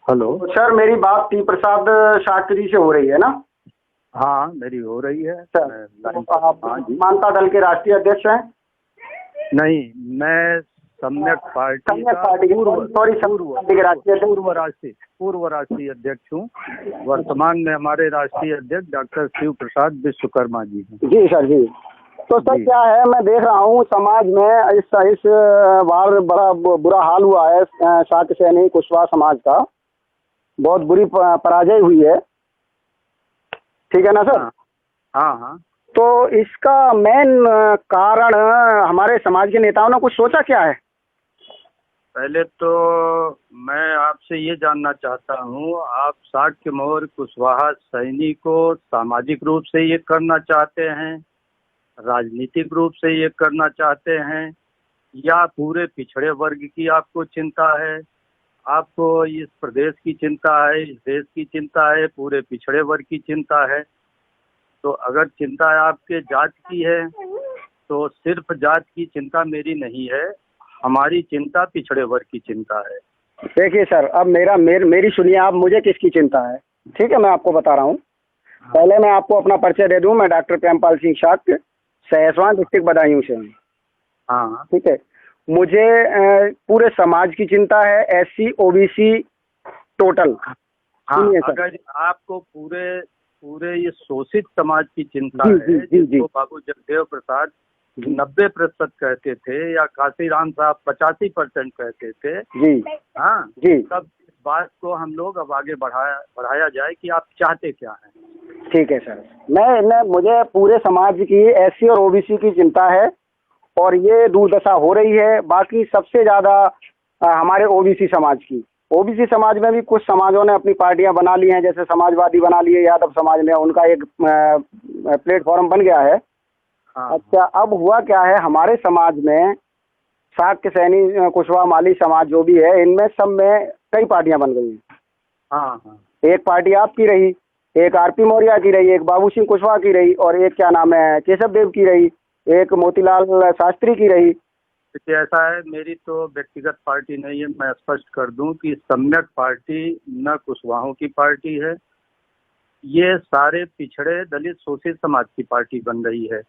Hello. Sir, मेरी बात T प्रसाद शास्त्री से हो रही है ना? हाँ, मेरी हो रही है सर, लाइन तो पर। आप हाँ जी। मानता दल के राष्ट्रीय अध्यक्ष हैं? नहीं, मैं सम्यक पार्टी सम्यक का पार्टी के पार्टी के राष्ट्रीय अध्यक्ष। पूर्व राष्ट्रीय अध्यक्ष हूँ। वर्तमान में हमारे राष्ट्रीय अध्यक्ष डॉक्टर शिव प्रसाद विश्वकर्मा जी हैं। जी सर जी। तो सर जी। क्या है, मैं देख रहा हूँ समाज में इस बार बड़ा बुरा हाल हुआ है। शाक्य सैनी कुशवाहा समाज का बहुत बुरी पराजय हुई है। ठीक है ना सर? हाँ हाँ हाँ। तो इसका मेन कारण हमारे समाज के नेताओं ने कुछ सोचा क्या है? पहले तो मैं आपसे ये जानना चाहता हूँ, आप शाक्य मौर्य कुशवाहा सैनी को सामाजिक रूप से ये करना चाहते हैं, राजनीतिक रूप से ये करना चाहते हैं, या पूरे पिछड़े वर्ग की आपको चिंता है? आपको इस प्रदेश की चिंता है, इस देश की चिंता है, पूरे पिछड़े वर्ग की चिंता है? तो अगर चिंता आपके जात की है तो सिर्फ जात की चिंता मेरी नहीं है, हमारी चिंता पिछड़े वर्ग की चिंता है। देखिए सर, अब मेरी सुनिए आप, मुझे किसकी चिंता है। ठीक है, मैं आपको बता रहा हूँ। पहले मैं आपको अपना परिचय दे दूं। मैं डॉक्टर प्रेमपाल सिंह शाक्य, सहसवान डिस्ट्रिक्ट बदायूं से हूँ। हाँ ठीक है। मुझे पूरे समाज की चिंता है, SC OBC टोटल। हाँ। सुनिए सर, अगर आपको पूरे पूरे ये शोषित समाज की चिंता जी है, जी जी जी जिसको बाबू जगदेव प्रसाद 90% कहते थे या काशीराम साहब 85% कहते थे, जी हाँ जी। तब इस बात को हम लोग अब आगे बढ़ाया जाए कि आप चाहते क्या हैं। ठीक है सर, मुझे पूरे समाज की SC और OBC की चिंता है, और ये दुर्दशा हो रही है। बाकी सबसे ज्यादा हमारे OBC समाज की। OBC समाज में भी कुछ समाजों ने अपनी पार्टियां बना ली हैं, जैसे समाजवादी बना लिए, यादव समाज ने, उनका एक प्लेटफॉर्म बन गया है। हाँ। अच्छा, अब हुआ क्या है हमारे समाज में, शाक्य सैनी कुशवाहा माली समाज जो भी है, इनमें सब में कई पार्टियां बन गई हैं। हाँ हाँ। एक पार्टी आपकी रही, एक RP मौर्य की रही, एक बाबू सिंह कुशवाहा की रही, और एक क्या नाम है केशव देव की रही, एक मोतीलाल शास्त्री की रही। देखिए, ऐसा है, मेरी तो व्यक्तिगत पार्टी नहीं है। मैं स्पष्ट कर दूं कि सम्यक पार्टी न कुशवाहों की पार्टी है, ये सारे पिछड़े दलित शोषित समाज की पार्टी बन रही है।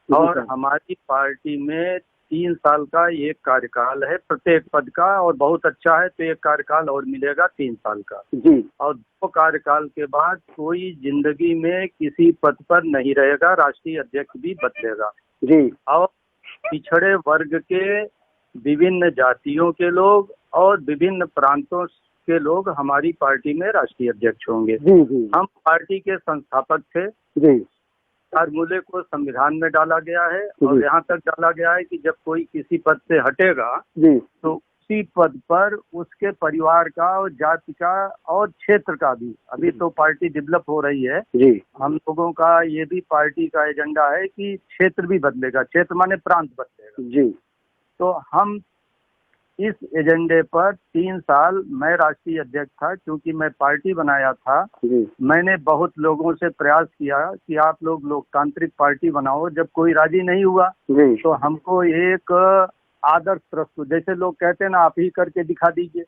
और हमारी पार्टी में 3 साल का एक कार्यकाल है प्रत्येक पद का, और बहुत अच्छा है तो एक कार्यकाल और मिलेगा 3 साल का जी। और 2 कार्यकाल के बाद कोई जिंदगी में किसी पद पर नहीं रहेगा, राष्ट्रीय अध्यक्ष भी बदलेगा जी। और पिछड़े वर्ग के विभिन्न जातियों के लोग और विभिन्न प्रांतों के लोग हमारी पार्टी में राष्ट्रीय अध्यक्ष होंगे। जी जी। हम पार्टी के संस्थापक थे। जी। फार्मूले को संविधान में डाला गया है और यहाँ तक डाला गया है कि जब कोई किसी पद से हटेगा जी। तो उसी पद पर उसके परिवार का और जाति का और क्षेत्र का भी, अभी तो पार्टी डेवलप हो रही है जी। हम लोगों का, ये भी पार्टी का एजेंडा है कि क्षेत्र भी बदलेगा, क्षेत्र माने प्रांत बदलेगा। जी। तो हम इस एजेंडे पर 3 साल, मैं राष्ट्रीय अध्यक्ष था क्योंकि मैं पार्टी बनाया था। मैंने बहुत लोगों से प्रयास किया कि आप लोग लोकतांत्रिक पार्टी बनाओ। जब कोई राजी नहीं हुआ तो हमको एक आदर्श प्रस्तुत, जैसे लोग कहते हैं ना, आप ही करके दिखा दीजिए।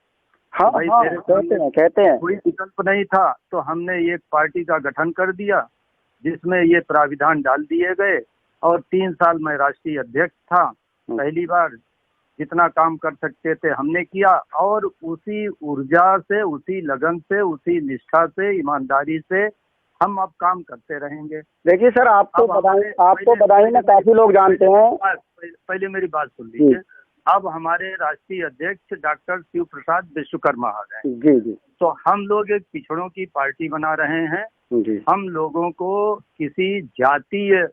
हाँ, भाई हाँ, मेरे कहते हैं कोई विकल्प नहीं था तो हमने एक पार्टी का गठन कर दिया जिसमें ये प्राविधान डाल दिए गए और 3 साल मैं राष्ट्रीय अध्यक्ष था। पहली बार जितना काम कर सकते थे हमने किया और उसी ऊर्जा से, उसी लगन से, उसी निष्ठा से, ईमानदारी से हम अब काम करते रहेंगे। देखिए सर, आपको बधाई में काफी लोग जानते हैं। पहले मेरी बात सुन लीजिए। अब हमारे राष्ट्रीय अध्यक्ष डॉक्टर शिव प्रसाद विश्वकर्मा आ गए। जी जी। तो हम लोग एक पिछड़ों की पार्टी बना रहे हैं जी। हम लोगों को किसी जातीय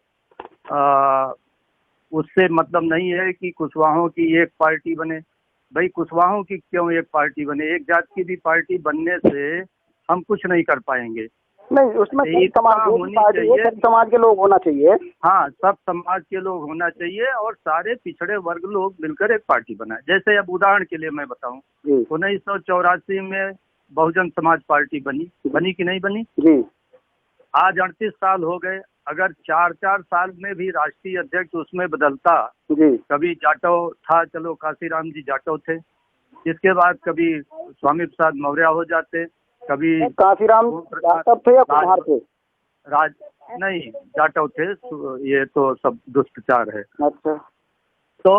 उससे मतलब नहीं है कि कुशवाहों की एक पार्टी बने। भाई कुशवाहों की क्यों एक पार्टी बने? एक जात की भी पार्टी बनने से हम कुछ नहीं कर पाएंगे। नहीं, उसमें सब समाज के लोग होना चाहिए। हाँ, सब समाज के लोग होना चाहिए और सारे पिछड़े वर्ग लोग मिलकर एक पार्टी बनाए। जैसे अब उदाहरण के लिए मैं बताऊं, 1984 में बहुजन समाज पार्टी बनी कि नहीं बनी जी। आज 38 साल हो गए। अगर 4-4 साल में भी राष्ट्रीय अध्यक्ष उसमें बदलता जी। कभी जाटव था, चलो काशीराम जी जाटव थे, इसके बाद कभी स्वामी प्रसाद मौर्य हो जाते, कभी कांशीराम जाटव थे या कुम्हार थे? राज नहीं, जाटव थे। ये तो सब दुष्प्रचार है। अच्छा। तो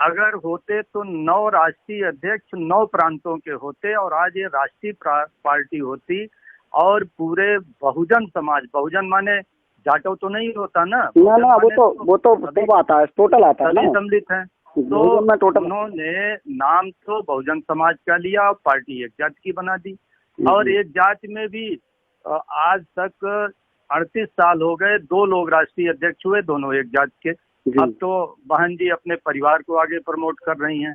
अगर होते तो 9 राष्ट्रीय अध्यक्ष 9 प्रांतों के होते और आज ये राष्ट्रीय पार्टी होती और पूरे बहुजन समाज, बहुजन माने जाटव तो नहीं होता ना, वो तो आता है, टोटल आता है ना, सम्मिलित है। तो उन्होंने नाम तो बहुजन समाज का लिया और पार्टी एक जाति की बना दी। और एक जाति में भी आज तक 38 साल हो गए, 2 लोग राष्ट्रीय अध्यक्ष हुए, दोनों एक जाति के। अब तो बहन जी अपने परिवार को आगे प्रमोट कर रही हैं।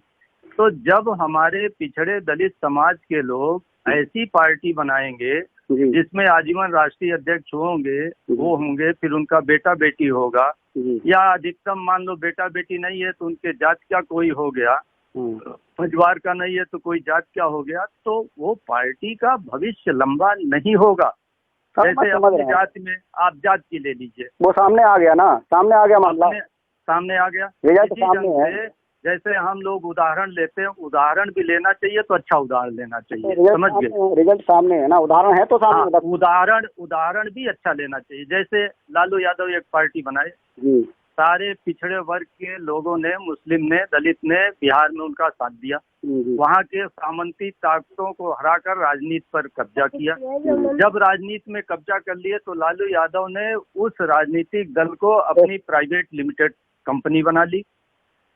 तो जब हमारे पिछड़े दलित समाज के लोग ऐसी पार्टी बनाएंगे जिसमें आजीवन राष्ट्रीय अध्यक्ष होंगे, वो होंगे, फिर उनका बेटा बेटी होगा, या अधिकतम मान लो बेटा बेटी नहीं है तो उनके जात का कोई हो गया, परिवार का नहीं है तो कोई जात क्या हो गया, तो वो पार्टी का भविष्य लंबा नहीं होगा। जैसे अपनी जाति में आप जात की ले लीजिए, वो सामने आ गया ना, सामने आ गया मामला, सामने आ गया। रिजल्ट सामने है। जैसे हम लोग उदाहरण लेते हैं, उदाहरण भी लेना चाहिए तो अच्छा उदाहरण लेना चाहिए, समझ गए? रिजल्ट सामने है ना, उदाहरण है तो सामने। उदाहरण भी अच्छा लेना चाहिए। जैसे लालू यादव एक पार्टी बनाए, सारे पिछड़े वर्ग के लोगों ने, मुस्लिम ने, दलित ने बिहार में उनका साथ दिया, वहाँ के सामंती ताकतों को हराकर राजनीति पर कब्जा किया। जब राजनीति में कब्जा कर लिए तो लालू यादव ने उस राजनीतिक दल को अपनी प्राइवेट लिमिटेड कंपनी बना ली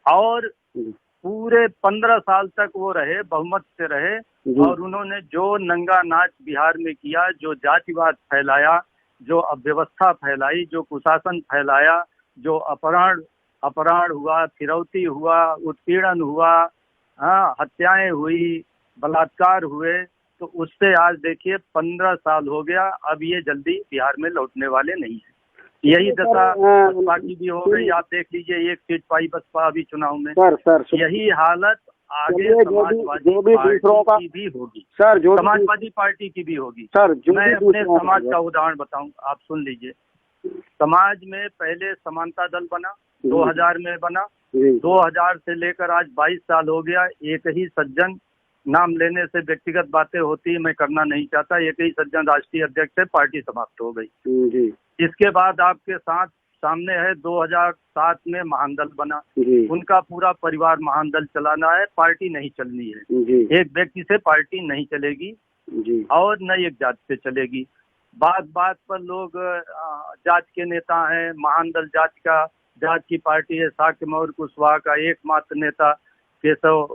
और पूरे 15 साल तक वो रहे, बहुमत से रहे। और उन्होंने जो नंगा नाच बिहार में किया, जो जातिवाद फैलाया, जो अव्यवस्था फैलाई, जो कुशासन फैलाया, जो अपहरण हुआ, फिरौती हुआ, उत्पीड़न हुआ, हत्याएं हुई, बलात्कार हुए, तो उससे आज देखिए 15 साल हो गया। अब ये जल्दी बिहार में लौटने वाले नहीं है। यही दशा बसपा की भी हो गई। आप देख लीजिए, 1 सीट पाई बसपा अभी चुनाव में। यही हालत आगे समाजवादी पार्टी की भी होगी, समाजवादी पार्टी की भी होगी। मैं अपने समाज का उदाहरण बताऊं, आप सुन लीजिए। समाज में पहले समानता दल बना, 2000 में बना, 2000 से लेकर आज 22 साल हो गया। एक ही सज्जन, नाम लेने से व्यक्तिगत बातें होती, मैं करना नहीं चाहता, एक ही सज्जन राष्ट्रीय अध्यक्ष है, पार्टी समाप्त हो गई। इसके बाद आपके साथ सामने है 2007 में महानदल बना, उनका पूरा परिवार महानदल चलाना है, पार्टी नहीं चलनी है। एक व्यक्ति से पार्टी नहीं चलेगी और न एक जात से चलेगी। बात बात पर लोग जात के नेता हैं, महानदल जात की पार्टी है, साक्य मौर्य कुशवाहा का एकमात्र नेता केशव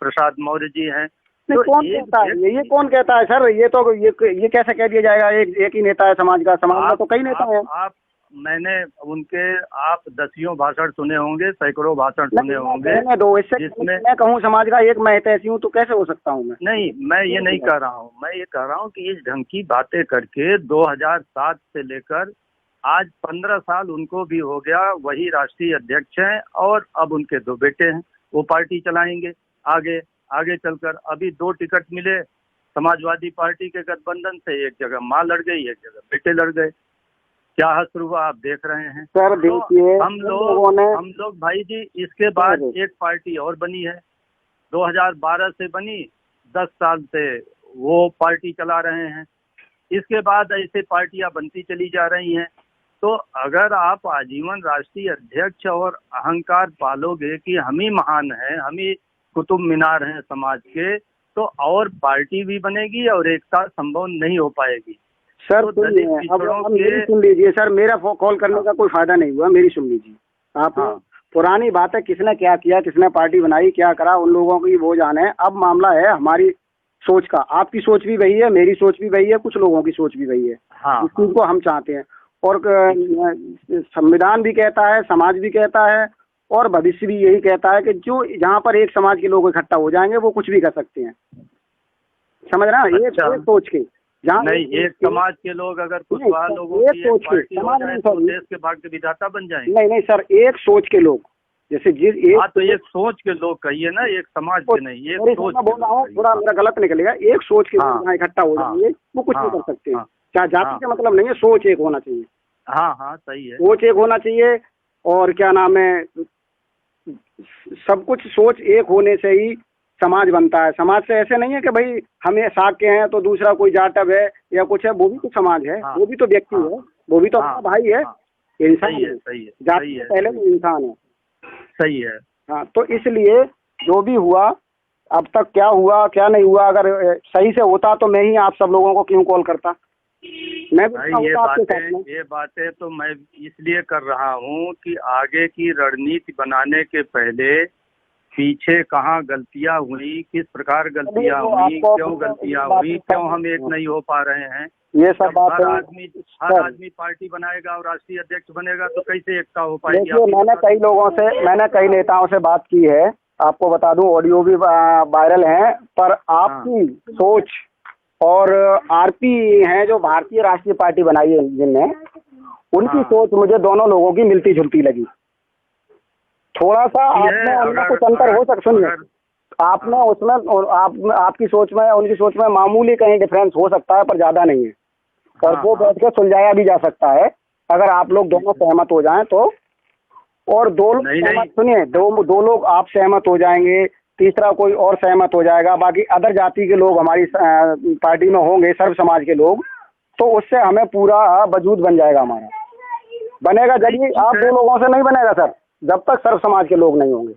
प्रसाद मौर्य जी हैं। तो कौन कहता है ये कौन कहता है सर? ये तो ये कैसे कह दिया जाएगा एक ही नेता है समाज का? समाज में तो कई नेता हैं। मैंने उनके आप दसियों भाषण सुने होंगे, सैकड़ों भाषण सुने होंगे, जिसमें मैं कहूँ समाज का एक मैं ऐसी हूँ तो कैसे हो सकता हूँ मैं? नहीं, मैं ये नहीं कह रहा हूँ। मैं ये कह रहा हूँ कि इस ढंग की बातें करके 2007 से लेकर आज 15 साल उनको भी हो गया, वही राष्ट्रीय अध्यक्ष हैं और अब उनके 2 बेटे हैं, वो पार्टी चलाएंगे आगे चलकर। अभी 2 टिकट मिले समाजवादी पार्टी के गठबंधन से, एक जगह माँ लड़ गई, एक जगह बेटे लड़ गए। क्या हश्र हुआ आप देख रहे हैं सर। देखिए हम लोग भाई जी, इसके बाद एक पार्टी और बनी है, 2012 से बनी, 10 साल से वो पार्टी चला रहे हैं। इसके बाद ऐसे पार्टियां बनती चली जा रही हैं। तो अगर आप आजीवन राष्ट्रीय अध्यक्ष और अहंकार पालोगे कि हम ही महान हैं, हम ही कुतुब मीनार हैं समाज के, तो और पार्टी भी बनेगी और एकता संभव नहीं हो पाएगी। सर तो अब मेरी सुन लीजिए सर, मेरा कॉल करने का कोई फायदा नहीं हुआ, मेरी सुन लीजिए आप। पुरानी बात है, किसने क्या किया, किसने पार्टी बनाई, क्या करा, उन लोगों की वो जाने। अब मामला है हमारी सोच का। आपकी सोच भी वही है, मेरी सोच भी वही है, कुछ लोगों की सोच भी वही है। इस चीज को हम चाहते हैं और संविधान भी कहता है, समाज भी कहता है और भविष्य भी यही कहता है कि जो जहाँ पर एक समाज के लोग इकट्ठा हो जाएंगे वो कुछ भी कर सकते हैं, समझ रहे हैं? ये सोच के जहाँ नहीं, एक समाज के लोग अगर कुछ लोगों की एक पार्टी हो जाए तो देश के भाग्य विधाता बन जाएंगे। नहीं सर, एक सोच के लोग, जैसे तो एक सोच के लोग कहिए ना, एक समाज के नहीं, एक सोच। बोल रहा हूँ, थोड़ा मेरा गलत निकलेगा। एक सोच के लोग जहाँ इकट्ठा हो जाएंगे वो कुछ नहीं कर सकते। क्या जाति का मतलब नहीं है, सोच एक होना चाहिए। हाँ सही है, सोच एक होना चाहिए। और क्या नाम है, सब कुछ सोच एक होने से ही समाज बनता है। समाज से ऐसे नहीं है कि भाई हम ये साग के हैं तो दूसरा कोई जाटव है या कुछ है, वो भी तो समाज है। हाँ, वो भी तो व्यक्ति हाँ, है, वो भी तो हाँ, अपना भाई है, हाँ, इंसान सही है, है। सही है, जाति सही से है, पहले सही तो इंसान है। सही है। हाँ, तो इसलिए जो भी हुआ अब तक, क्या हुआ क्या नहीं हुआ, अगर सही से होता तो मैं ही आप सब लोगों को क्यों कॉल करता, मैं भी भाई होता आपके साथ में। ये बातें तो मैं इसलिए कर रहा हूँ कि आगे की रणनीति बनाने के पहले पीछे कहाँ गलतियाँ हुई, किस प्रकार गलतियाँ तो हुई, आपको क्यों गलतियाँ बातें हुई, क्यों हम एक नहीं हो पा रहे हैं। ये सब जब हर बातें आदमी पार्टी बनाएगा और राष्ट्रीय अध्यक्ष बनेगा तो कैसे एकता हो पाएगी। देखिए, आप ही मैंने बता कई लोगों से, मैंने कई नेताओं से बात की है, आपको बता दूं, ऑडियो भी वायरल है, पर आपकी सोच और आरपी हैं जो भारतीय राष्ट्रीय पार्टी बनाई है जिनने, उनकी सोच मुझे दोनों लोगों की मिलती जुलती लगी। थोड़ा सा आपने उनमें कुछ अंतर हो सकता, सुनिए, आपने उसमें और आपकी सोच में उनकी सोच में मामूली कहीं डिफरेंस हो सकता है, पर ज्यादा नहीं है। और वो बैठ के सुलझाया भी जा सकता है अगर आप लोग दोनों सहमत हो जाएं तो। और दो लोग सहमत, सुनिए, दो लोग आप सहमत हो जाएंगे, तीसरा कोई और सहमत हो जाएगा, बाकी अदर जाति के लोग हमारी पार्टी में होंगे, सर्व समाज के लोग, तो उससे हमें पूरा वजूद बन जाएगा हमारा। बनेगा जब आप दो लोगों से नहीं बनेगा सर, जब तक सर्व समाज के लोग नहीं होंगे।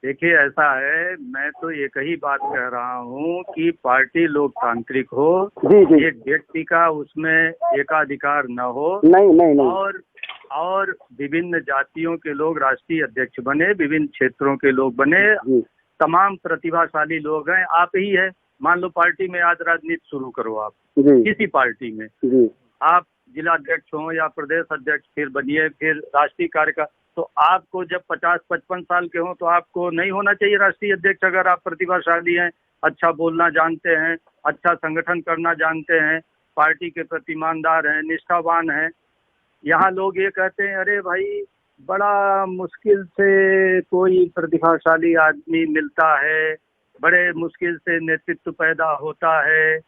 देखिए ऐसा है, मैं तो एक ही बात कह रहा हूँ कि पार्टी लोकतांत्रिक हो, जी। एक व्यक्ति का उसमें एकाधिकार न हो, नहीं। और विभिन्न जातियों के लोग राष्ट्रीय अध्यक्ष बने, विभिन्न क्षेत्रों के लोग बने, तमाम प्रतिभाशाली लोग हैं। आप ही है, मान लो पार्टी में आज राजनीति शुरू करो आप किसी पार्टी में, आप जिला अध्यक्ष हो या प्रदेश अध्यक्ष, फिर बनिए, फिर राष्ट्रीय कार्यकारिणी, तो आपको जब 50-55 साल के हो तो आपको नहीं होना चाहिए राष्ट्रीय अध्यक्ष। अगर आप प्रतिभाशाली हैं, अच्छा बोलना जानते हैं, अच्छा संगठन करना जानते हैं, पार्टी के प्रति ईमानदार हैं, निष्ठावान हैं। यहाँ लोग ये कहते हैं, अरे भाई बड़ा मुश्किल से कोई प्रतिभाशाली आदमी मिलता है, बड़े मुश्किल से नेतृत्व पैदा होता है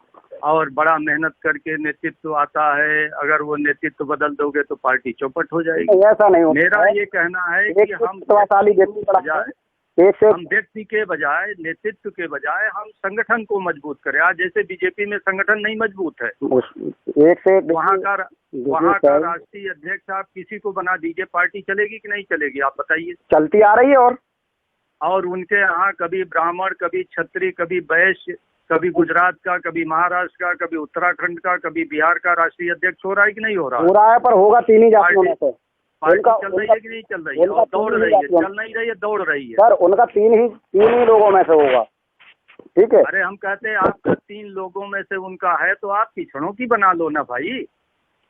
और बड़ा मेहनत करके नेतृत्व आता है, अगर वो नेतृत्व बदल दोगे तो पार्टी चौपट हो जाएगी। ऐसा नहीं होता। मेरा ये कहना है कि हम व्यक्ति के बजाय, नेतृत्व के बजाय हम संगठन को मजबूत करें। आज जैसे बीजेपी में संगठन नहीं मजबूत है, वहाँ का राष्ट्रीय अध्यक्ष आप किसी को बना दीजिए, पार्टी चलेगी कि नहीं चलेगी, आप बताइए। चलती आ रही है। और उनके यहाँ कभी ब्राह्मण, कभी क्षत्रिय, कभी वैश्य, कभी गुजरात का, कभी महाराष्ट्र का, कभी उत्तराखंड का, कभी बिहार का राष्ट्रीय अध्यक्ष हो रहा है कि नहीं हो रहा? हो रहा है, पर होगा तीन ही जातियों में से। पार्टी चल रही है कि नहीं चल रही है? और दौड़ रही है, चल नहीं रही है, दौड़ रही है। सर उनका तीन ही लोगों में से होगा, ठीक है। अरे हम कहते हैं आपका 3 लोगों में से उनका है तो आप पिछड़ों की बना लो ना भाई।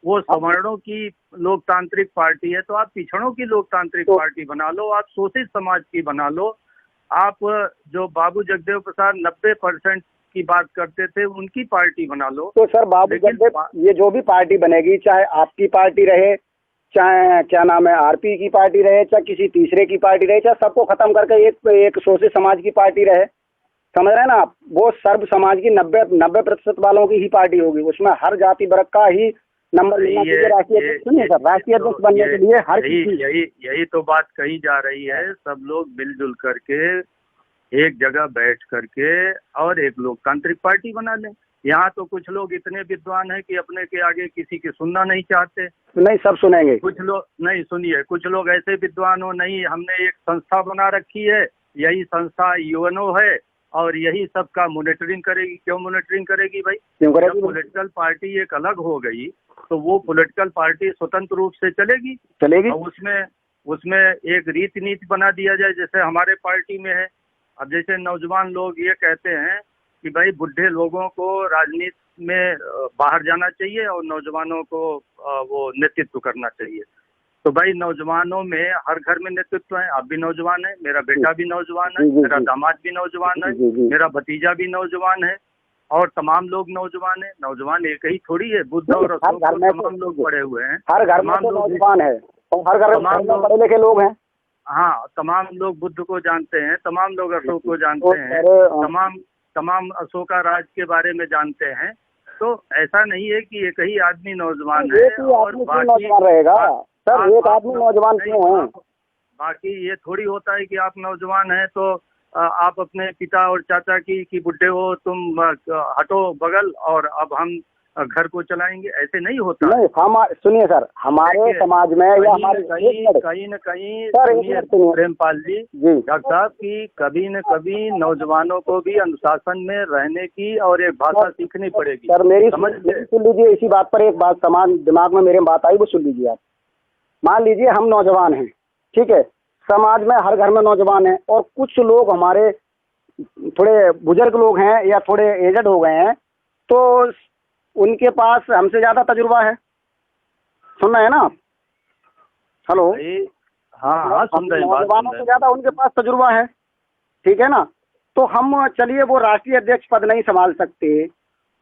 वो सवर्णों की लोकतांत्रिक पार्टी है तो आप पिछड़ों की लोकतांत्रिक पार्टी बना लो, आप शोषित समाज की बना लो। आप जो बाबू जगदेव प्रसाद 90% की बात करते थे, उनकी पार्टी बना लो। तो सर बाबू जगदेव, ये जो भी पार्टी बनेगी, चाहे आपकी पार्टी रहे, चाहे क्या नाम है आरपी की पार्टी रहे, चाहे किसी तीसरे की पार्टी रहे, चाहे सबको खत्म करके एक शोषित समाज की पार्टी रहे, समझ रहे हैं ना आप, वो सर्व समाज की 90% वालों की ही पार्टी होगी। उसमें हर जाति वर्ग का ही नंबर मिलना चाहिए राष्ट्रीय अध्यक्ष। सुनिए सर, राष्ट्रीय अध्यक्ष बनने के लिए हर यही तो बात कही जा रही है। सब लोग मिलजुल करके एक जगह बैठ करके और एक लोकतांत्रिक पार्टी बना लें। यहाँ तो कुछ लोग इतने विद्वान हैं कि अपने के आगे किसी की सुनना नहीं चाहते। नहीं, सब सुनेंगे। कुछ लोग नहीं, सुनिए, कुछ लोग ऐसे विद्वान हो, नहीं हमने एक संस्था बना रखी है, यही संस्था यूएनओ है और यही सबका मॉनिटरिंग करेगी। क्यों मॉनिटरिंग करेगी भाई? जब पॉलिटिकल पार्टी एक अलग हो गई तो वो पॉलिटिकल पार्टी स्वतंत्र रूप से चलेगी। और उसमें एक रीति नीति बना दिया जाए, जैसे हमारे पार्टी में है। अब जैसे नौजवान लोग ये कहते हैं कि भाई बुढ़े लोगों को राजनीति में बाहर जाना चाहिए और नौजवानों को वो नेतृत्व करना चाहिए। तो भाई नौजवानों में हर घर में नेतृत्व है। आप भी नौजवान है, मेरा बेटा भी नौजवान है, मेरा दामाद भी नौजवान है, मेरा भतीजा भी नौजवान है और तमाम लोग नौजवान है। नौजवान एक ही थोड़ी है, बुद्ध और अशोक तमाम लोग पढ़े हुए हैं, हर घर में नौजवान है और हर घर में पढ़े लिखे लोग हैं। हाँ, तमाम लोग बुद्ध को जानते हैं, तमाम लोग अशोक को जानते हैं, तमाम अशोका राज के बारे में जानते हैं। तो ऐसा नहीं है कि एक ही आदमी नौजवान है और बाकी रहेगा। सर एक आदमी नौजवान क्यों है? बाकी ये थोड़ी होता है कि आप नौजवान हैं तो आप अपने पिता और चाचा की बुढ़े हो तुम हटो बगल और अब हम घर को चलाएंगे, ऐसे नहीं होता। नहीं, हम सुनिए सर, हमारे समाज में या हमारे कहीं न कहीं सुनिए प्रेमपाल जी, डॉक्टर साहब की कभी न कभी नौजवानों को भी अनुशासन में रहने की और एक भाषा सीखनी पड़ेगी। सर मेरी सुन लीजिए, इसी बात पर एक बात समाज दिमाग में मेरे बात आई, वो सुन लीजिए आप। मान लीजिए हम नौजवान हैं, ठीक है, समाज में हर घर में नौजवान हैं, और कुछ लोग हमारे थोड़े बुजुर्ग लोग हैं या थोड़े एजड हो गए हैं, तो उनके पास हमसे ज्यादा तजुर्बा है। सुन रहे हैं ना? हेलो? हाँ, सुन रहे हैं। नौजवानों से ज्यादा उनके पास तजुर्बा है, ठीक है ना? तो हम चलिए वो राष्ट्रीय अध्यक्ष पद नहीं संभाल सकते,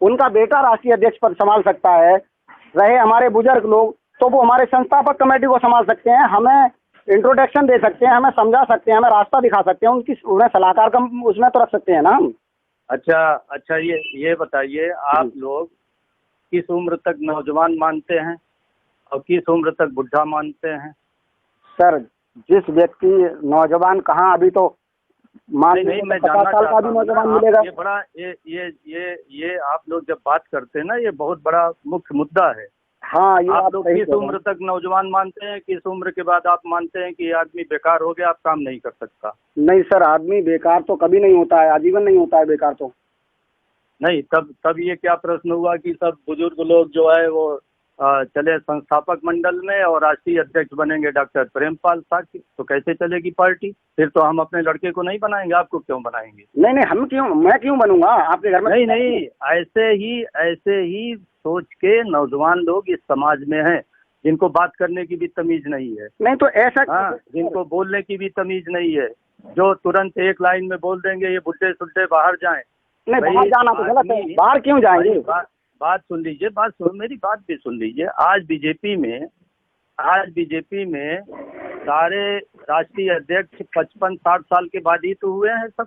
उनका बेटा राष्ट्रीय अध्यक्ष पद संभाल सकता है। रहे हमारे बुजुर्ग लोग, तो वो हमारे संस्थापक कमेटी को संभाल सकते हैं, हमें इंट्रोडक्शन दे सकते हैं, हमें समझा सकते हैं, हमें रास्ता दिखा सकते हैं, उन्हें सलाहकार कम उसमें तो रख सकते हैं ना हम। अच्छा, ये बताइए, आप लोग किस उम्र तक नौजवान मानते हैं और किस उम्र तक बुढ़ा मानते हैं? सर जिस व्यक्ति नौजवान कहाँ, अभी तो मान नहीं, मैं जानना 50 साल का भी नौजवान मिलेगा। ये बड़ा ये आप लोग जब बात करते हैं ना, ये बहुत बड़ा मुख्य मुद्दा है। हाँ, ये आप लोग किस उम्र तक नौजवान मानते हैं, किस उम्र के बाद आप मानते हैं कि आदमी बेकार हो गया, आप काम नहीं कर सकता? नहीं सर, आदमी बेकार तो कभी नहीं होता है, आजीवन नहीं होता है बेकार तो। नहीं, तब ये क्या प्रश्न हुआ कि सब बुजुर्ग लोग जो है वो चले संस्थापक मंडल में और राष्ट्रीय अध्यक्ष बनेंगे डॉक्टर प्रेमपाल साकी, तो कैसे चलेगी पार्टी? फिर तो हम अपने लड़के को नहीं बनाएंगे, आपको क्यों बनाएंगे? नहीं, मैं क्यों बनूंगा आपके घर में? नहीं, ऐसे ही सोच के नौजवान लोग इस समाज में हैं, जिनको बात करने की भी तमीज नहीं है। नहीं तो ऐसा, जिनको बोलने की भी तमीज नहीं है, जो तुरंत एक लाइन में बोल देंगे ये बुढ़े सुड्ढे बाहर जाएं। नहीं, बाहर जाना तो गलत है, बाहर क्यों जाएंगे? बात सुन लीजिए, मेरी बात भी सुन लीजिए। आज बीजेपी में सारे राष्ट्रीय अध्यक्ष 55-60 साल के बाद ही तो हुए हैं सब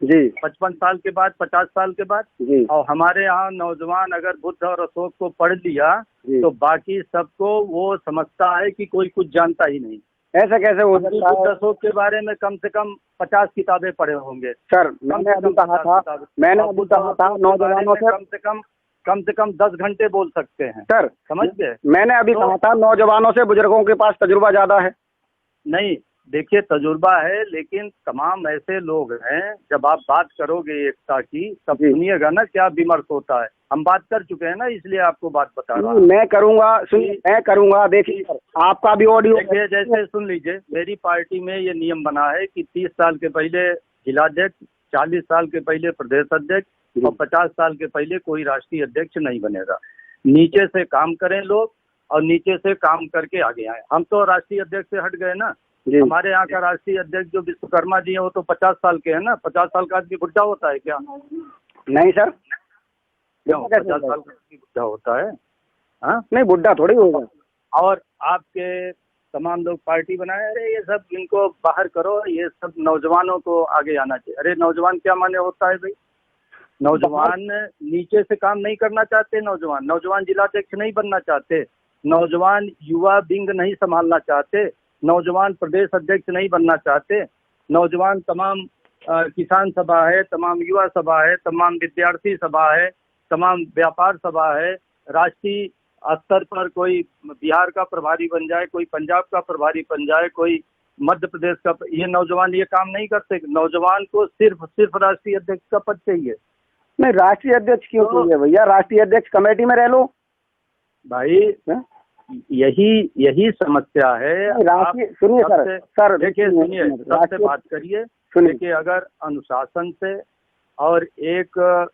जी, 55 साल के बाद, 50 साल के बाद जी। और हमारे यहाँ नौजवान अगर बुद्ध और अशोक को पढ़ लिया तो बाकी सबको वो समझता है कि कोई कुछ जानता ही नहीं। ऐसा कैसे हो सकता है? बुद्ध अशोक के बारे में कम से कम 50 किताबें पढ़े होंगे सर। मैंने अभी कहा था नौजवानों से कम से कम 10 घंटे बोल सकते हैं सर, समझ गए? मैंने अभी कहा था नौजवानों से बुजुर्गों के पास तजुर्बा ज्यादा है। नहीं, देखिए तजुर्बा है, लेकिन तमाम ऐसे लोग हैं, जब आप बात करोगे एकता की तब सुनिएगा ना क्या विमर्श होता है। हम बात कर चुके हैं ना, इसलिए आपको बात बता रहा हूँ। मैं करूँगा, सुनिए, मैं करूँगा, देखिए आपका भी ऑडियो। देखिए, जैसे सुन लीजिए, मेरी पार्टी में ये नियम बना है कि 30 साल के पहले जिलाध्यक्ष, 40 साल के पहले प्रदेश अध्यक्ष और 50 साल के पहले कोई राष्ट्रीय अध्यक्ष नहीं बनेगा। नीचे से काम करें लोग और नीचे से काम करके आगे आए। हम तो राष्ट्रीय अध्यक्ष से हट गए ना। हमारे यहाँ का राष्ट्रीय अध्यक्ष जो विश्वकर्मा जी है वो तो 50 साल के हैं ना। 50 साल का आदमी बुढ़ा होता है क्या? नहीं सर, क्यों 50 साल का आदमी बुढ़ा होता है? हाँ, नहीं, बुढ़ा थोड़ी होगा। और आपके तमाम लोग पार्टी बनाए, अरे ये सब इनको बाहर करो, ये सब नौजवानों को आगे आना चाहिए। अरे नौजवान क्या माने होता है भाई? नौजवान नीचे से काम नहीं करना चाहते, नौजवान जिलाध्यक्ष नहीं बनना चाहते, नौजवान युवा विंग नहीं संभालना चाहते, नौजवान प्रदेश अध्यक्ष नहीं बनना चाहते, नौजवान तमाम किसान सभा है, तमाम युवा सभा है, तमाम विद्यार्थी सभा है, तमाम व्यापार सभा है, राष्ट्रीय स्तर पर कोई बिहार का प्रभारी बन जाए, कोई पंजाब का प्रभारी बन जाए, कोई मध्य प्रदेश का, ये नौजवान ये काम नहीं करते। नौजवान को सिर्फ राष्ट्रीय अध्यक्ष का पद चाहिए। नहीं, राष्ट्रीय अध्यक्ष क्यों चाहिए भैया? राष्ट्रीय अध्यक्ष कमेटी में रह लो भाई। यही समस्या है। सुनिए सर, देखिए, सुनिए, सबसे बात करिए। देखिए, अगर अनुशासन से और एक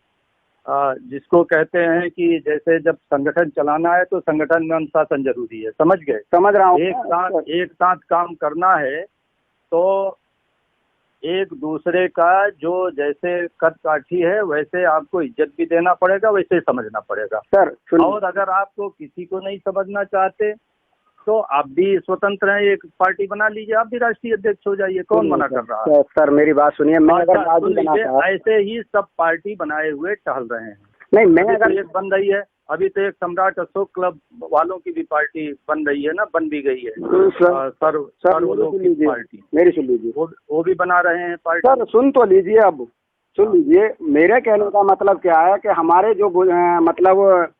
जिसको कहते हैं कि जैसे जब संगठन चलाना है तो संगठन में अनुशासन जरूरी है, समझ गए? समझ रहा हूँ। एक साथ काम करना है तो एक दूसरे का जो जैसे कद काठी है वैसे आपको इज्जत भी देना पड़ेगा, वैसे समझना पड़ेगा सर। और अगर आपको किसी को नहीं समझना चाहते तो आप भी स्वतंत्र हैं, एक पार्टी बना लीजिए, आप भी राष्ट्रीय अध्यक्ष हो जाइए, कौन मना कर रहा है? सर मेरी बात सुनिए, मैं अगर ऐसे ही सब पार्टी बनाए हुए टहल रहे हैं। नहीं, मैं अगर एक बन रही है, अभी तो एक सम्राट अशोक क्लब वालों की भी पार्टी बन रही है ना, बन भी गई है। सर्वलोक की पार्टी, मेरी सुन लीजिए, वो भी बना रहे हैं पार्टी। सर सुन तो लीजिए, अब सुन लीजिए, मेरे कहने का मतलब क्या है कि हमारे जो मतलब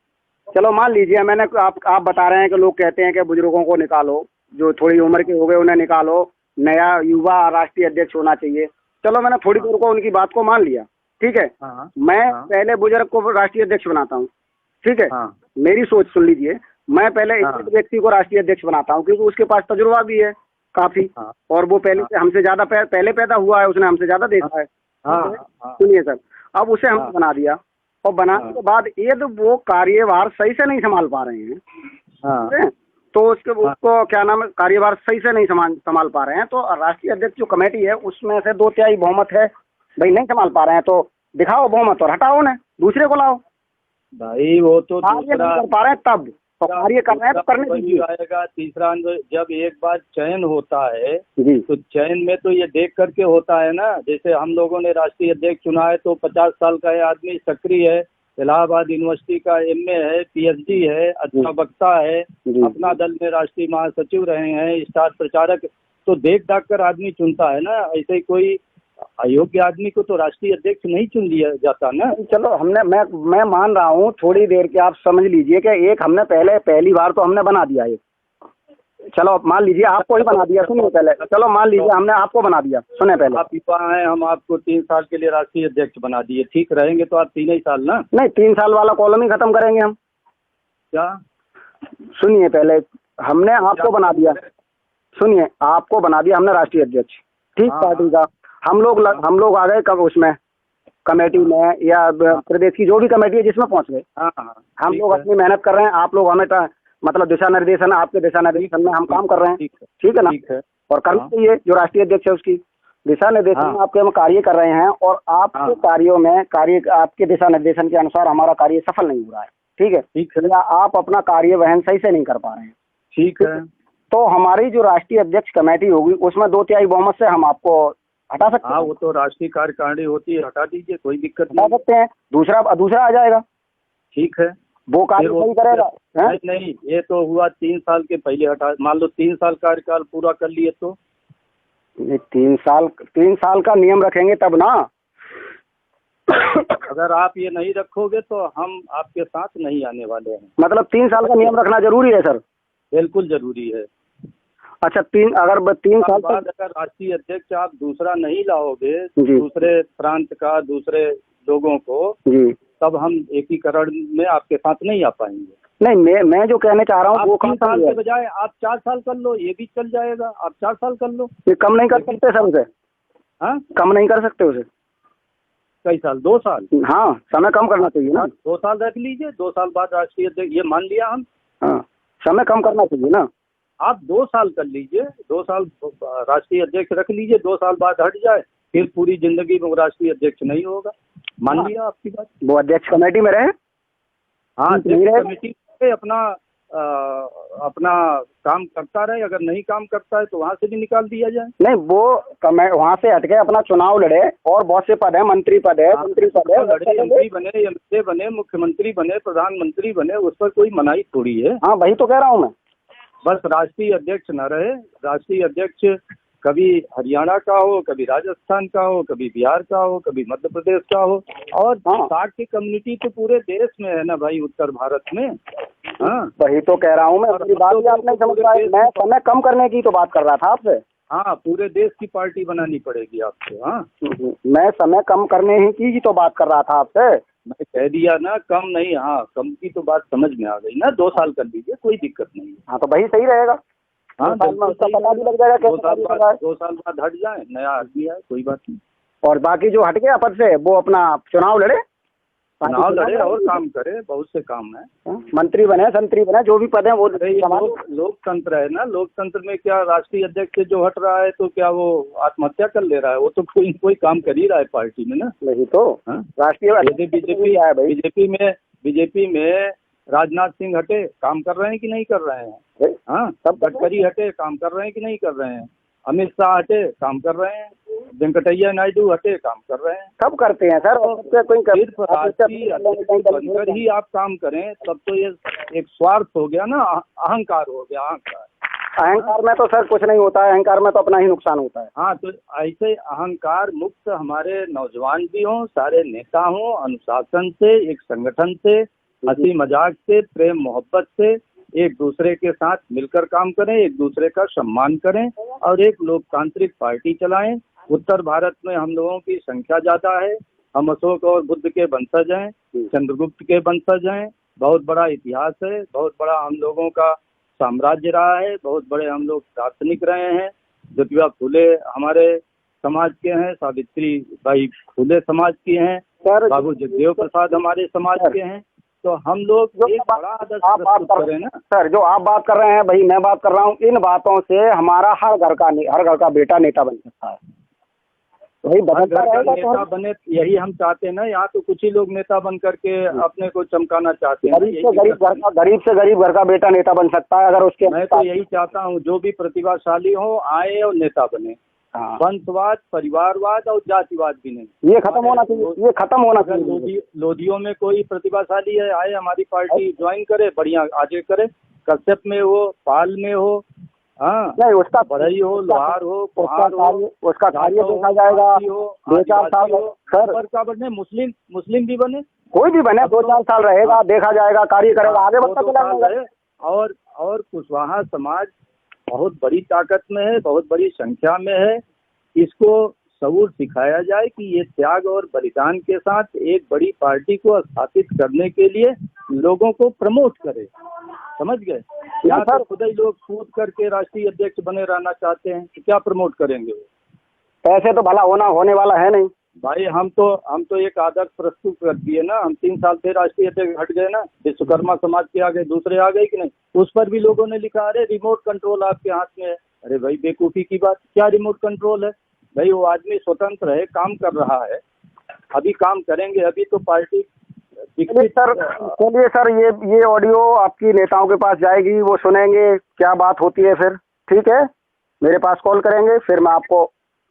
चलो मान लीजिए, मैंने आप बता रहे हैं कि लोग कहते हैं कि बुजुर्गों को निकालो, जो थोड़ी उम्र के हो गए उन्हें निकालो, नया युवा राष्ट्रीय अध्यक्ष होना चाहिए। चलो मैंने थोड़ी देर को उनकी बात को मान लिया, ठीक है। मैं पहले बुजुर्ग को राष्ट्रीय अध्यक्ष बनाता हूँ, ठीक है। मेरी सोच सुन लीजिए, मैं पहले एक व्यक्ति को राष्ट्रीय अध्यक्ष बनाता हूँ क्योंकि उसके पास तजुर्बा भी है काफी, और वो पहले से हमसे ज्यादा पहले पैदा हुआ है, उसने हमसे ज्यादा देखा है। सुनिए सर, अब उसे हमने बना दिया, और बनाने के बाद यदि वो कार्यभार सही से नहीं संभाल पा रहे हैं, तो उसको क्या नाम है, कार्यभार सही से नहीं संभाल पा रहे हैं, तो राष्ट्रीय अध्यक्ष जो कमेटी है उसमें से 2/3 बहुमत है, भाई नहीं संभाल पा रहे हैं तो दिखाओ बहुमत और हटाओ उन्हें, दूसरे को लाओ। भाई वो तो कार्य नहीं कर पा रहे हैं तब, तो कार्य कर रहे हैं तो करने दीजिए। आएगा तीसरा, जब एक बार चयन होता है तो चयन में तो ये देख करके होता है ना। जैसे हम लोगों ने राष्ट्रीय अध्यक्ष चुना है तो 50 साल का है आदमी, सक्रिय है, इलाहाबाद यूनिवर्सिटी का MA है, PhD है, अच्छा वक्ता है, अपना दल में राष्ट्रीय महासचिव रहे हैं, स्टार प्रचारक, तो देख दाख कर आदमी चुनता है ना। ऐसे कोई अयोग्य आदमी को तो राष्ट्रीय अध्यक्ष नहीं चुन लिया जाता ना। चलो मैं मान रहा हूँ, थोड़ी देर के आप समझ लीजिए कि एक हमने पहली बार तो हमने बना दिया एक, चलो मान लीजिए आपको ही बना दिया, सुनिए पहले, चलो मान लीजिए हमने आपको बना दिया, सुने पहले। आप युवा हैं, हम आपको 3 साल के लिए राष्ट्रीय अध्यक्ष बना दिए, ठीक रहेंगे तो आप 3 ही साल ना? नहीं, 3 साल वाला कॉलम ही खत्म करेंगे हम। क्या? सुनिए पहले, हमने आपको बना दिया, सुनिए आपको बना दिया हमने राष्ट्रीय अध्यक्ष, ठीक, पार्टी का। हम लोग आ गए कब उसमें कमेटी में, या प्रदेश की जो भी कमेटी है जिसमें पहुंच गए। हम लोग अपनी मेहनत कर रहे हैं, आप लोग हमें मतलब दिशा निर्देशन, आपके दिशा निर्देशन में हम काम कर रहे हैं, ठीक है ना। और करना चाहिए, जो राष्ट्रीय अध्यक्ष है उसकी दिशा निर्देशन में आपके हम कार्य कर रहे हैं, और आपके कार्यों में आपके दिशा निर्देशन के अनुसार हमारा कार्य सफल नहीं हो रहा है, ठीक है, या आप अपना कार्य वहन सही से नहीं कर पा रहे हैं, ठीक है, तो हमारी जो राष्ट्रीय अध्यक्ष कमेटी होगी उसमें 2/3 बहुमत से हम आपको हटा सकते हैं। वो तो राष्ट्रीय कार्यकारिणी होती है, हटा दीजिए, कोई दिक्कत नहीं, हटा सकते हैं। दूसरा आ जाएगा, ठीक है, वो कार्य नहीं करेगा। नहीं, ये तो हुआ 3 साल के पहले हटा, मान लो 3 साल कार्यकाल पूरा कर लिए तो ये 3 साल का नियम रखेंगे तब ना। अगर आप ये नहीं रखोगे तो हम आपके साथ नहीं आने वाले हैं। मतलब 3 साल का नियम रखना जरूरी है सर? बिल्कुल जरूरी है। अच्छा, अगर 3 साल बाद अगर राष्ट्रीय अध्यक्ष आप दूसरा नहीं लाओगे, दूसरे प्रांत का, दूसरे लोगों को, तब हम एकीकरण में आपके साथ नहीं आ पाएंगे। नहीं, मैं जो कहने चाह रहा हूँ वो 3 साल के बजाय आप 4 साल कर लो, ये भी चल जाएगा। आप 4 साल कर लो। ये कम नहीं कर सकते सर उसे? हाँ, कम नहीं कर सकते उसे? कई साल? 2 साल? हाँ, समय कम करना चाहिए ना। 2 साल रख लीजिए, 2 साल बाद राष्ट्रीय अध्यक्ष, ये मान लिया हम। हाँ, समय कम करना चाहिए ना। आप 2 साल कर लीजिए, 2 साल राष्ट्रीय अध्यक्ष रख लीजिए, 2 साल बाद हट जाए, फिर पूरी जिंदगी में राष्ट्रीय अध्यक्ष नहीं होगा। मान लिया आपकी बात। वो अध्यक्ष कमेटी में रहे। हाँ, कमेटी में अपना काम करता रहे, अगर नहीं काम करता है तो वहाँ से भी निकाल दिया जाए। नहीं, वो वहाँ से हटके अपना चुनाव लड़े, और बहुत से पद है, मंत्री पद है, मंत्री पद है, MP बने, MLA बने, मुख्यमंत्री बने, प्रधानमंत्री बने, उस पर कोई मनाही थोड़ी है। हाँ, वही तो कह रहा हूँ मैं। बस राष्ट्रीय अध्यक्ष न रहे। राष्ट्रीय अध्यक्ष कभी हरियाणा का हो, कभी राजस्थान का हो, कभी बिहार का हो, कभी मध्य प्रदेश का हो, और साठ की कम्युनिटी तो पूरे देश में है ना भाई, उत्तर भारत में। हाँ, वही तो कह रहा हूँ मैं। मेरी बात भी आप नहीं समझ रहा है। मैं समय कम करने की तो बात कर रहा था आपसे। हाँ, पूरे देश की पार्टी बनानी पड़ेगी आपको। हाँ, मैं समय कम करने ही की तो बात कर रहा था आपसे। मैं कह दिया ना, कम नहीं। हाँ, कम की तो बात समझ में आ गई ना। 2 साल कर लीजिए, कोई दिक्कत नहीं है। हाँ, तो वही सही रहेगा। हाँ, उसका पता भी लग जाएगा। 2 साल बाद हट जाए, नया आदमी आए, कोई बात नहीं। और बाकी जो हट गया पद से, वो अपना चुनाव लड़े और काम करे। बहुत से काम है। मंत्री बने, संतरी बने, जो भी पद है वो। लोकतंत्र है ना। लोकतंत्र में क्या राष्ट्रीय अध्यक्ष से जो हट रहा है तो क्या वो आत्महत्या कर ले रहा है? वो तो कोई काम कर ही रहा है पार्टी में ना। नहीं तो राष्ट्रीय बीजेपी में राजनाथ सिंह हटे, काम कर रहे हैं कि नहीं कर रहे हैं? हाँ, सब गडकरी हटे, काम कर रहे हैं कि नहीं कर रहे हैं? अमित शाह हटे, काम कर रहे हैं। वेंकटैया नायडू हटे काम कर रहे हैं। सब करते हैं सर, सिर्फ राष्ट्रीय अध्यक्ष बनकर ही आप काम करें तब तो ये एक स्वार्थ हो गया ना, अहंकार हो गया। अहंकार में तो सर कुछ नहीं होता है, अहंकार में तो अपना ही नुकसान होता है। हाँ, तो ऐसे अहंकार मुक्त हमारे नौजवान भी हों, सारे नेता हों, अनुशासन से, एक संगठन से, हंसी मजाक से, प्रेम मोहब्बत से एक दूसरे के साथ मिलकर काम करें, एक दूसरे का सम्मान करें और एक लोकतांत्रिक पार्टी चलाएं। उत्तर भारत में हम लोगों की संख्या ज्यादा है, हम अशोक और बुद्ध के वंशज हैं, चंद्रगुप्त के वंशज हैं, बहुत बड़ा इतिहास है, बहुत बड़ा हम लोगों का साम्राज्य रहा है, बहुत बड़े हम लोग दार्शनिक रहे हैं। ज्योतिबा फूले हमारे समाज के हैं, सावित्री बाई फूले समाज की हैं, बाबू जगदेव प्रसाद हमारे समाज के हैं। तो हम लोग एक बड़ा आदर्श प्रस्तुत करें ना सर। जो आप बात कर रहे हैं भाई, मैं बात कर रहा हूँ, इन बातों से हमारा हर घर का बेटा नेता बन सकता है। वही बदलता रहेगा नेता बने, यही हम चाहते हैं ना। यहाँ तो कुछ ही लोग नेता बन करके अपने को चमकाना चाहते हैं। गरीब से गरीब घर का बेटा नेता बन सकता है अगर उसके। मैं तो यही चाहता हूँ जो भी प्रतिभाशाली हो आए और नेता बने। वंशवाद, परिवारवाद और जातिवाद भी नहीं, ये खत्म होना चाहिए, ये खत्म होना चाहिए। लोधियों में कोई प्रतिभाशाली है, आए हमारी पार्टी ज्वाइन करे, बढ़िया आगे करे। कश्यप में हो, पाल में हो, हाँ नहीं उसका बढ़ई हो, लोहार हो, कुहार हो, उसका कार्य देखा जाएगा। 2-4 साल सर मुस्लिम भी बने, कोई भी बने, 2-4 साल रहेगा, देखा जाएगा, कार्य करेगा, आगे बढ़ता चला जाएगा। और कुशवाहा समाज बहुत बड़ी ताकत में है, बहुत बड़ी संख्या में है। इसको शऊर सिखाया जाए कि ये त्याग और बलिदान के साथ एक बड़ी पार्टी को स्थापित करने के लिए लोगों को प्रमोट करे। समझ गए? यहाँ पर खुद ही लोग कूद करके राष्ट्रीय अध्यक्ष बने रहना चाहते हैं, तो क्या प्रमोट करेंगे वो? ऐसे तो भला होने वाला है नहीं भाई। हम तो एक आदर्श प्रस्तुत कर दिए ना। हम 3 साल से राष्ट्रीय अध्यक्ष हट गए ना, विश्वकर्मा समाज के आगे दूसरे आ गए कि नहीं? उस पर भी लोगों ने लिखा, अरे रिमोट कंट्रोल आपके हाथ में है। अरे भाई बेवकूफी की बात, क्या रिमोट कंट्रोल है भाई? वो आदमी स्वतंत्र है, काम कर रहा है, अभी काम करेंगे, अभी तो पार्टी। चलिए सर, ये ऑडियो आपकी नेताओं के पास जाएगी, वो सुनेंगे क्या बात होती है फिर। ठीक है, मेरे पास कॉल करेंगे, फिर मैं आपको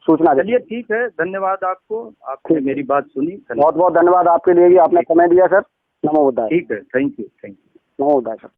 सूचना। चलिए ठीक है, धन्यवाद आपको, आपने मेरी बात सुनी। बहुत बहुत धन्यवाद आपके लिए भी, आपने समय दिया सर। नमो बुद्धाय। ठीक है, थैंक यू। NaMo बुद्धाय sir.